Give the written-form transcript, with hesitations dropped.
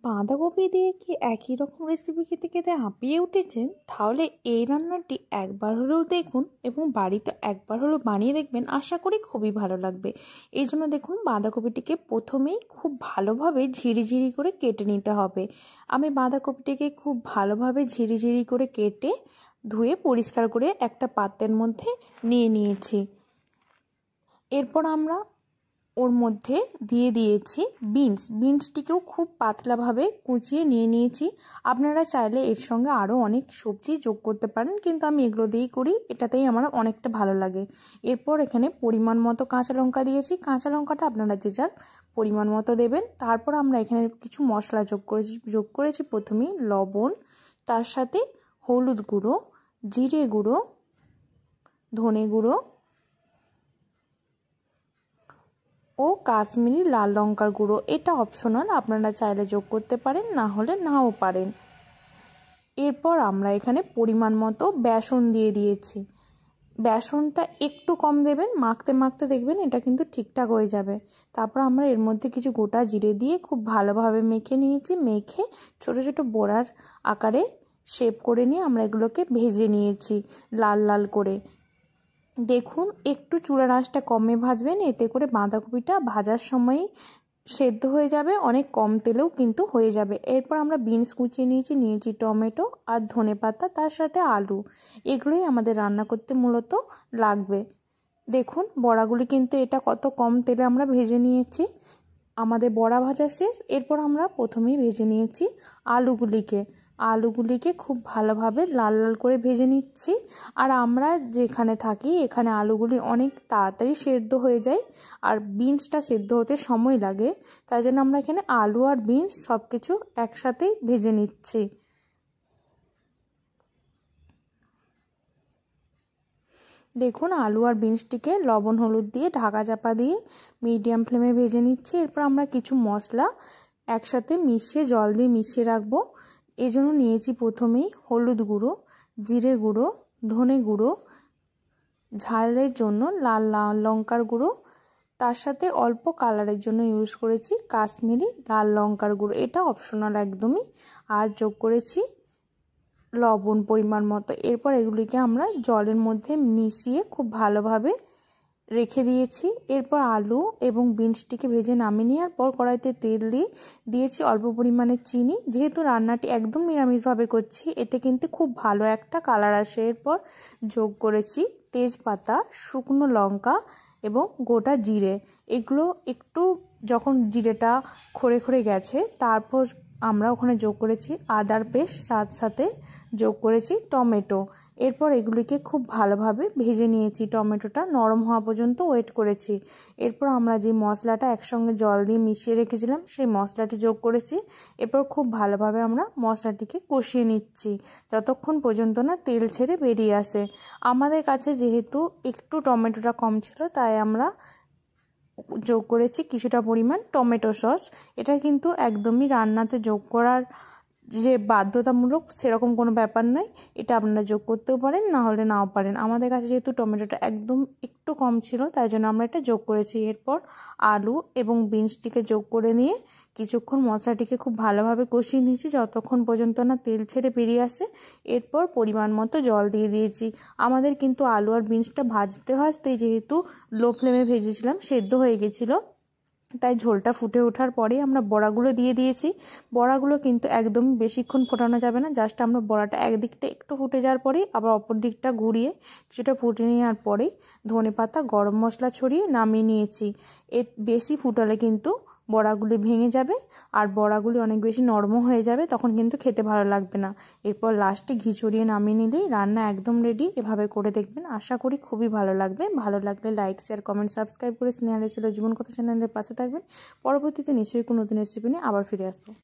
বাঁধাকপি দিয়ে কি একই রকম রেসিপি খেতে খেতে হাঁপিয়ে উঠেছেন? তাহলে এই রান্নাটি একবার হলেও দেখুন এবং বাড়িতে একবার হলেও বানিয়ে দেখবেন, আশা করি খুবই ভালো লাগবে। এই জন্য দেখুন, বাঁধাকপিটিকে প্রথমেই খুব ভালোভাবে ঝিরিঝিরি করে কেটে নিতে হবে। আমি বাঁধাকপিটিকে খুব ভালোভাবে ঝিরিঝিরি করে কেটে ধুয়ে পরিষ্কার করে একটা পাত্রের মধ্যে নিয়ে নিয়েছি। এরপর আমরা ওর মধ্যে দিয়ে দিয়েছি বিনসটিকেও খুব পাতলাভাবে কুচিয়ে নিয়ে নিয়েছি। আপনারা চাইলে এর সঙ্গে আরও অনেক সবজি যোগ করতে পারেন, কিন্তু আমি এগুলো দিয়েই করি, এটাতেই আমার অনেকটা ভালো লাগে। এরপর এখানে পরিমাণ মতো কাঁচা লঙ্কা দিয়েছি। কাঁচা লঙ্কাটা আপনারা যে যার পরিমাণ মতো দেবেন। তারপর আমরা এখানে কিছু মশলা যোগ করেছি প্রথমেই লবণ, তার সাথে হলুদ গুঁড়ো, জিরে গুঁড়ো, ধনে গুঁড়ো ও কাশ্মীরি লাল লঙ্কার গুঁড়ো। এটা অপশনাল, আপনারা চাইলে যোগ করতে পারেন, না হলে নাও পারেন। এরপর আমরা এখানে পরিমাণ মতো বেসন দিয়ে দিয়েছি। বেসনটা একটু কম দেবেন, মাখতে মাখতে দেখবেন এটা কিন্তু ঠিকঠাক হয়ে যাবে। তারপর আমরা এর মধ্যে কিছু গোটা জিরে দিয়ে খুব ভালোভাবে মেখে নিয়েছি। মেখে ছোট ছোট বড়ার আকারে শেপ করে নিয়ে আমরা এগুলোকে ভেজে নিয়েছি লাল লাল করে। দেখুন, একটু চুলার আঁচটা কমে ভাজবেন, এতে করে বাঁধাকপিটা ভাজার সময়ই সেদ্ধ হয়ে যাবে, অনেক কম তেলেও কিন্তু হয়ে যাবে। এরপর আমরা বিনস কুচিয়ে নিয়েছি টমেটো আর ধনেপাতা, তার সাথে আলু। এগুলোই আমাদের রান্না করতে মূলত লাগবে। দেখুন, বড়াগুলি কিন্তু এটা কত কম তেলে আমরা ভেজে নিয়েছি। আমাদের বড়া ভাজা শেষ। এরপর আমরা প্রথমেই ভেজে নিয়েছি আলুগুলিকে খুব ভালোভাবে লাল লাল করে ভেজে নিচ্ছি। আর আমরা যেখানে থাকি এখানে আলুগুলি অনেক তাড়াতাড়ি সেদ্ধ হয়ে যায়, আর বিনসটা সেদ্ধ হতে সময় লাগে। তাই জন্য আমরা এখানে আলু আর বিনস সব কিছু একসাথেই ভেজে নিচ্ছি। দেখুন, আলু আর বিনসটিকে লবণ হলুদ দিয়ে ঢাকা চাপা দিয়ে মিডিয়াম ফ্লেমে ভেজে নিচ্ছি। এরপর আমরা কিছু মশলা একসাথে জল দিয়ে মিশিয়ে রাখবো। এই জন্য নিয়েছি প্রথমেই হলুদ গুঁড়ো, জিরে গুঁড়ো, ধনে গুঁড়ো, ঝালের জন্য লাল লঙ্কার গুঁড়ো, তার সাথে অল্প কালারের জন্য ইউজ করেছি কাশ্মীরি লাল লঙ্কার গুঁড়ো, এটা অপশনাল একদমই। আর যোগ করেছি লবণ পরিমাণ মতো। এরপর এগুলিকে আমরা জলের মধ্যে মিশিয়ে খুব ভালোভাবে রেখে দিয়েছি। এরপর আলু এবং বিনসটিকে ভেজে নামিয়ে নেওয়ার পর কড়াইতে তেল দিয়ে দিয়েছি অল্প পরিমাণে চিনি। যেহেতু রান্নাটি একদম নিরামিষভাবে করছি, এতে কিন্তু খুব ভালো একটা কালার আসে। এরপর যোগ করেছি তেজপাতা, শুকনো লঙ্কা এবং গোটা জিরে। এগুলো একটু যখন জিরেটা খড়ে খড়ে গেছে, তারপর আমরা ওখানে যোগ করেছি আদার পেস্ট, সাথে যোগ করেছি টমেটো। এরপর এগুলিকে খুব ভালোভাবে ভেজে নিয়েছি, টমেটোটা নরম হওয়া পর্যন্ত ওয়েট করেছি। এরপর আমরা যে মশলাটা একসঙ্গে জল দিয়ে মিশিয়ে রেখেছিলাম সেই মশলাটি যোগ করেছি। এরপর খুব ভালোভাবে আমরা মশলাটিকে কষিয়ে নিচ্ছি যতক্ষণ পর্যন্ত না তেল ছেড়ে বেরিয়ে আসে। আমাদের কাছে যেহেতু একটু টমেটোটা কম ছিল, তাই আমরা যোগ করেছি কিছুটা পরিমাণ টমেটো সস। এটা কিন্তু একদমই রান্নাতে যোগ করার যে বাধ্যতামূলক সেরকম কোনো ব্যাপার নয়, এটা আপনারা যোগ করতেও পারেন, না হলে নাও পারেন। আমাদের কাছে যেহেতু টমেটোটা একদম একটু কম ছিল, তাই জন্য আমরা এটা যোগ করেছি। এরপর আলু এবং বিনসটিকে যোগ করে নিয়ে কিছুক্ষণ মশলাটিকে খুব ভালোভাবে কষিয়ে নিয়েছি যতক্ষণ পর্যন্ত না তেল ছেড়ে বেরিয়ে আসে। এরপর পরিমাণ মতো জল দিয়ে দিয়েছি। আমাদের কিন্তু আলু আর বিনসটা ভাজতেই যেহেতু লো ফ্লেমে ভেজেছিলাম, সেদ্ধ হয়ে গেছিলো, তাই ঝোলটা ফুটে ওঠার পরেই আমরা বড়াগুলো দিয়ে দিয়েছি। বড়াগুলো কিন্তু একদমই বেশিক্ষণ ফোটানো যাবে না, জাস্ট আমরা বড়াটা একদিকটা একটু ফুটে যাওয়ার পরেই আবার অপর দিকটা ঘুরিয়ে কিছুটা ফুটে নেওয়ার পরেই ধনেপাতা, গরম মশলা ছড়িয়ে নামিয়ে নিয়েছি। বেশি ফুটালে কিন্তু বড়াগুলি ভেঙে যাবে আর বড়াগুলি অনেক বেশি নরম হয়ে যাবে, তখন কিন্তু খেতে ভালো লাগবে না। এরপর লাস্টে ঘি ছড়িয়ে নামিয়ে নিলেই রান্না একদম রেডি। এভাবে করে দেখবেন, আশা করি খুবই ভালো লাগবে। ভালো লাগলে লাইক, শেয়ার, কমেন্ট, সাবস্ক্রাইব করে স্নেহালে ছিল জীবন কথা চ্যানেলের পাশে থাকবেন। পরবর্তীতে নিশ্চয়ই কোনো নতুন রেসিপি নিয়ে আবার ফিরে আসবো।